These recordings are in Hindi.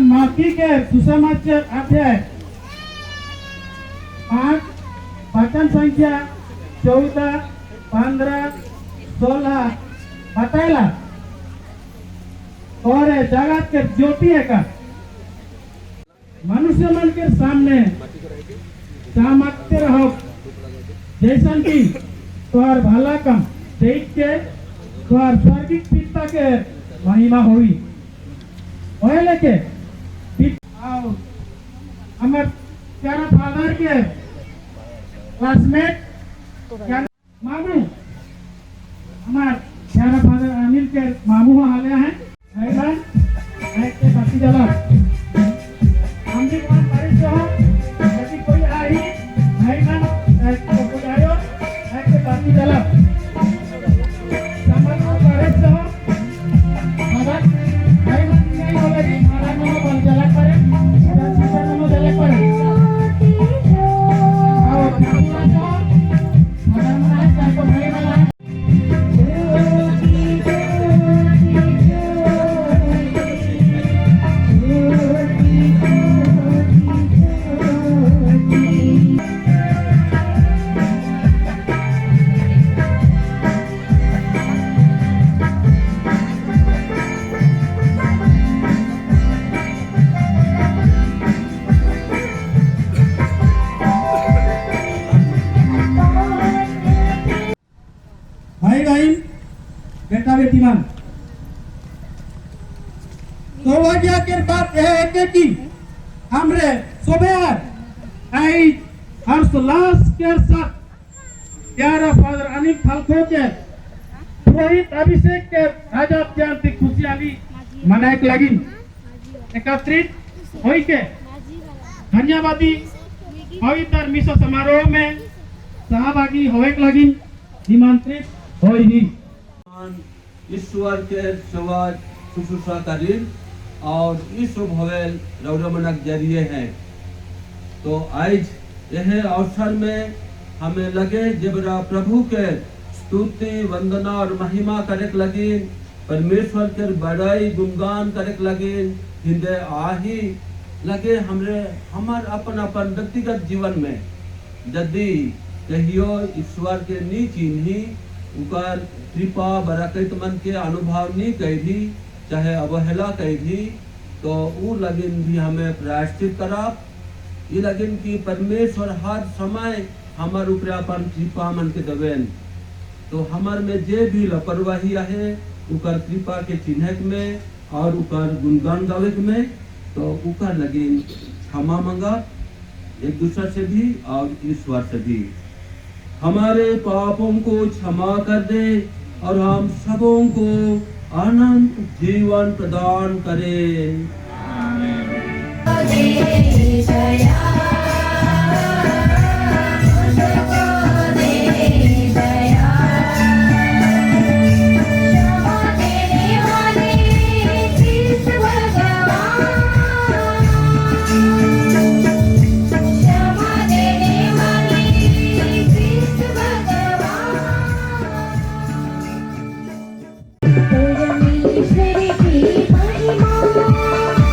माकी के सुसमाचार अध्याय 5 वचन संख्या 14, 15, 16 बताएला और जगत के ज्योति है का मनुष्य मन के सामने चमकते रहो जैसन की तोहर भला कम देख के तोहर स्वर्गिक पिता के महिमा हुई ओए लेके हमार प्यारा फादर के क्लासमेट मामू हमार प्यारा फादर अनिल के मामू आले हैं भाईजान के बाकी जला हम भी बात करें तो यदि कोई आई भाईजान को बुलायो के बाकी जला समझ को करे तो फादर भाईजान नहीं होगी हमारा नाम बन जला करे बेटा बेटी मान सौभाग्य के बात यह है कि हमरे सुबह आई हर्षोल्लास के साथ प्यारा फादर अनिल फाल्को के पुरोहित अभिषेक के आजाद जयंती खुशहाली मनाए लगी एकत्रित होई के धन्यवादी पवित्र मिशन समारोह में सहभागी होए लगी निमंत्रित होई ईश्वर के सेवा शुश्रूषा करीन और ईश्वर भवेल रौरमनक जरिए हैं। तो आज यह अवसर में हमें लगे जबरा प्रभु के स्तुति वंदना और महिमा करे लगी परमेश्वर के बड़ाई गुणगान करे लगी हिंदे आही लगे हमार अपन अपन व्यक्तिगत जीवन में यदि कहियो ईश्वर के नी चिन्ही उकर कृपा बरकत मन के अनुभव नहीं कही चाहे अवहेला कही तो वो लगिन भी हमें प्रायश्चित कराब ये लगिन की परमेश्वर हर समय हमार ऊपर अपन कृपा मन के दबेन तो हमार में जे भी लापरवाही है उकर कृपा के चिन्हक में और उकर गुणगान गावे में तो उकर लगिन क्षमा मंगा एक दूसरे से भी और ईश्वर से भी हमारे पापों को क्षमा कर दे और हम सबों को अनंत जीवन प्रदान करे। परमेश्वर की महिमा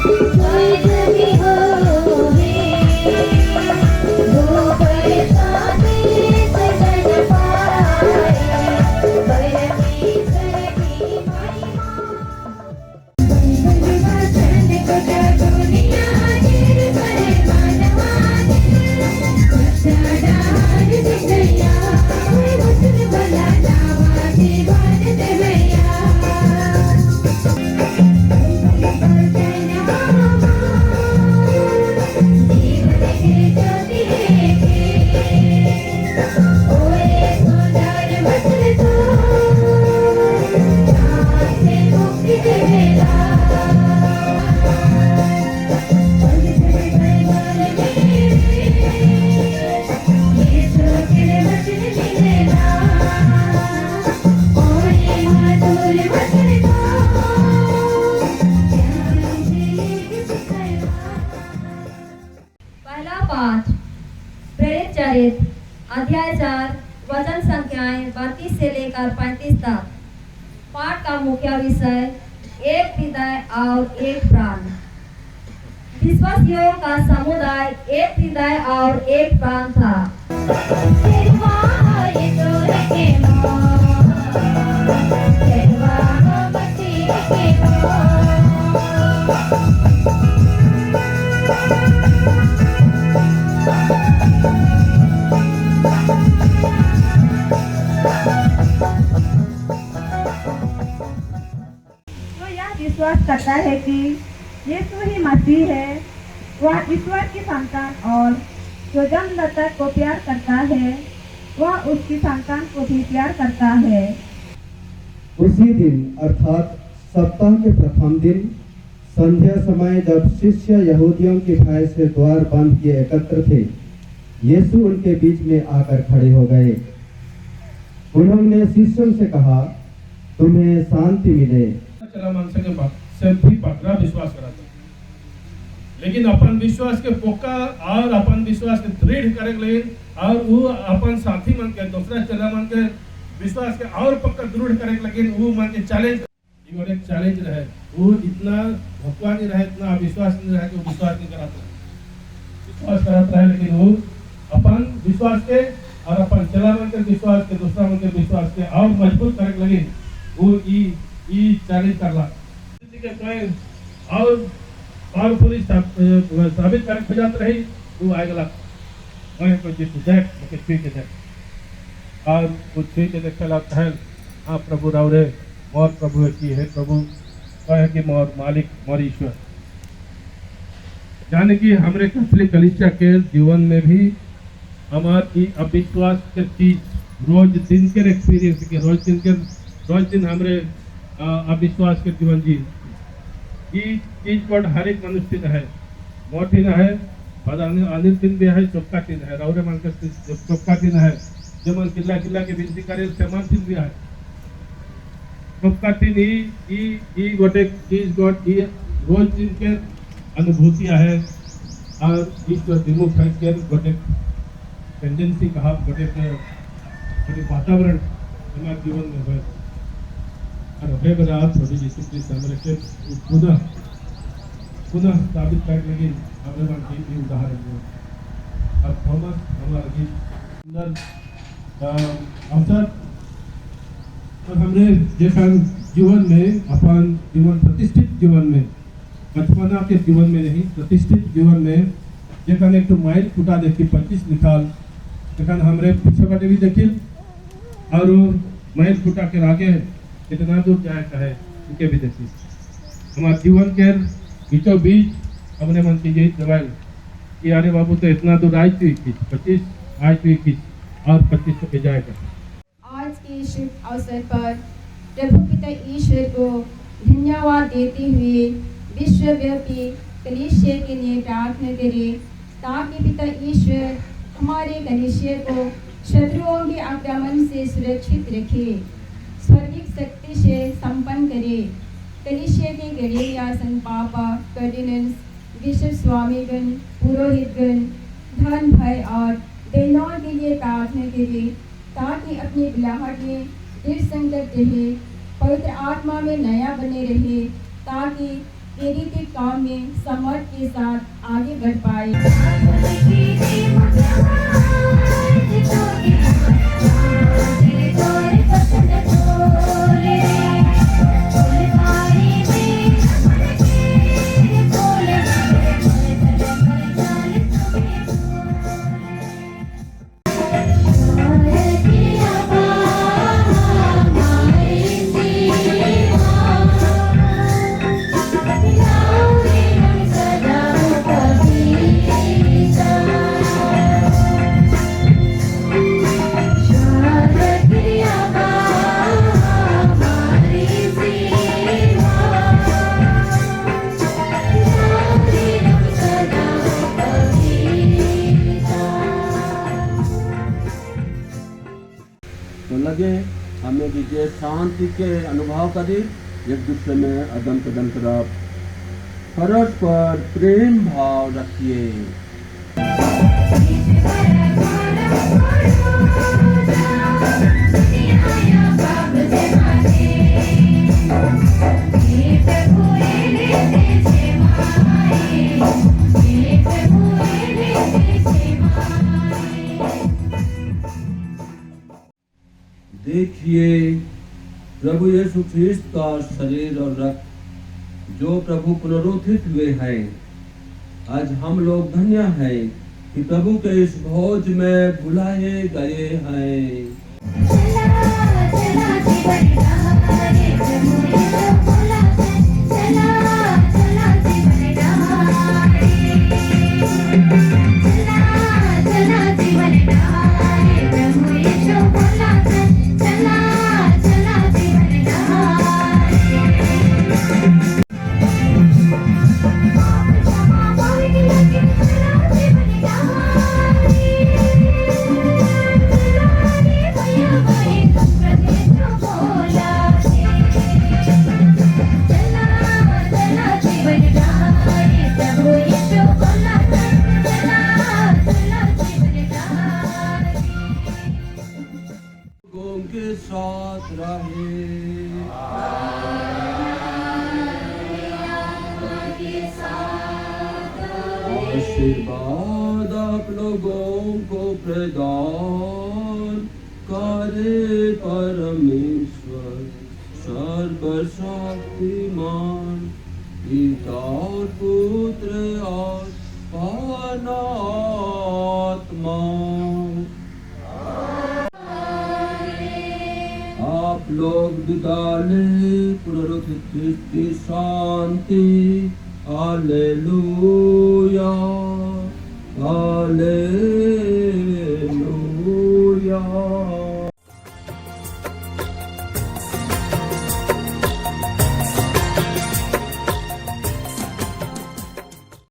अध्याय 4 वचन संख्याएं 32 से लेकर 35 तक। पाठ का मुख्य विषय एक हृदय और एक प्राण। विश्वासियों का समुदाय एक हृदय और एक प्राण था। तो यह विश्वास करता है कि यीशु ही मसीह है, वह ईश्वर की संतान, और जो जन्मदाता को प्यार करता है वह उसकी संतान को भी प्यार करता है। उसी दिन अर्थात सप्ताह के प्रथम दिन संध्या समय जब शिष्य यहूदियों के भय से द्वार बंद किए एकत्र थे, यीशु उनके बीच में आकर खड़े हो गए। उन्होंने शिष्यों से कहा, तुम्हें शांति मिले। चला माणसाने भी पकड़ा विश्वास करा था, लेकिन अपन विश्वास के पोका और अपन विश्वास के दृढ़ करे ले और वो अपन साथी मन के दूसरा चला मन के विश्वास के और पक्का दृढ़ करे, लेकिन वो मन के चैलेंज एक चैलेंज रहे। वो इतना भगवान नहीं रहे, इतना विश्वास नहीं रहे कि वो विश्वास नहीं कराता, विश्वास कराता है, लेकिन वो अपन विश्वास के और अपन चला मन के विश्वास के दूसरा मन के विश्वास के और मजबूत करे लगे। वो ई चैलेंज करला और पुलिस साबित करे खोजात रही। वो आएगा मैं को जी देख के छुई के देख और वो छुई के देख लगता है, हाँ प्रभु राव रे मोर प्रभु की है, प्रभु कहे कि मोर मालिक मोर ईश्वर। यानी कि हमारे कैथोलिक कलीसिया के जीवन में भी हमारी अविश्वास के चीज रोज दिन के एक्सपीरियंस के रोज दिन हमारे अविश्वास के जीवन जी चीज पर हर एक मनुष्य दिन है, मोटी न है, अनिल दिन भी है, चौका दिन है, रौरे मन के चौका दिन है, जमन किला के विनती करे समान दिन भी है। चौका दिन ई गोटे चीज गोट ई रोज दिन के अनुभूतियां है और ईश्वर विमुख है के गोटे टेंडेंसी कहा गोटे वातावरण हमारे जीवन में है। और हे बड़ा छोटी यीशु क्रिस्ट हमारे के पुनः साबित करने लगी हमारे मन की उदाहरण है। अब थॉमस हमारा गीत सुंदर अवसर और हमने जैसा जीवन में अपन जीवन प्रतिष्ठित जीवन में बचपना के जीवन में नहीं प्रतिष्ठित जीवन में जखन एक तो माइल फुटा देखी 25 निकाल जखन हमारे पीछे वाले भी देखी और माइल फुटा के आगे कितना दूर जाए कहे उनके भी देखी। हमारे जीवन के बीचों बीच अपने मन की यही दवाई कि अरे बाबू तो इतना दूर आई थी 25 आज भी खींच और 25 पे जाएगा। आज के शुभ अवसर पर प्रभु पिता ईश्वर को धन्यवाद देते हुए विश्वव्यापी कलीसिया के लिए प्रार्थना करें ताकि पिता ईश्वर हमारे कलीसिया को शत्रुओं के आक्रमण से सुरक्षित रखे, स्वर्गिक शक्ति से संपन्न करे। कलीसिया के गणेरिया संत पापा कार्डिनल्स, बिशप स्वामीगण, पुरोहितगण, धन भाई और बहनों के लिए प्रार्थना करें ताकि अपनी बिलाहट में दृढ़ संकल्प रहे, पवित्र आत्मा में नया बने रहे ताकि प्रेरित काम में समर्थ के साथ आगे बढ़ पाए। तो लगे हमें दीजिए शांति के अनुभव करें, एक दूसरे में अदम कदम तरफ परस्पर प्रेम भाव रखिए। देखिए प्रभु यीशु ख्रिस्त का शरीर और रक्त जो प्रभु पुनरुत्थित हुए हैं। आज हम लोग धन्य हैं कि प्रभु के इस भोज में बुलाए गए हैं। लोगों के साथ रहे। आशीर्वाद आप लोगों को प्रदान करे परमेश्वर सर्वशक्तिमान, पिता और पुत्र और आत्मा। आप लोग विदाले पुनरुत्थित ख्रिस्त की शांति। Hallelujah hallelujah.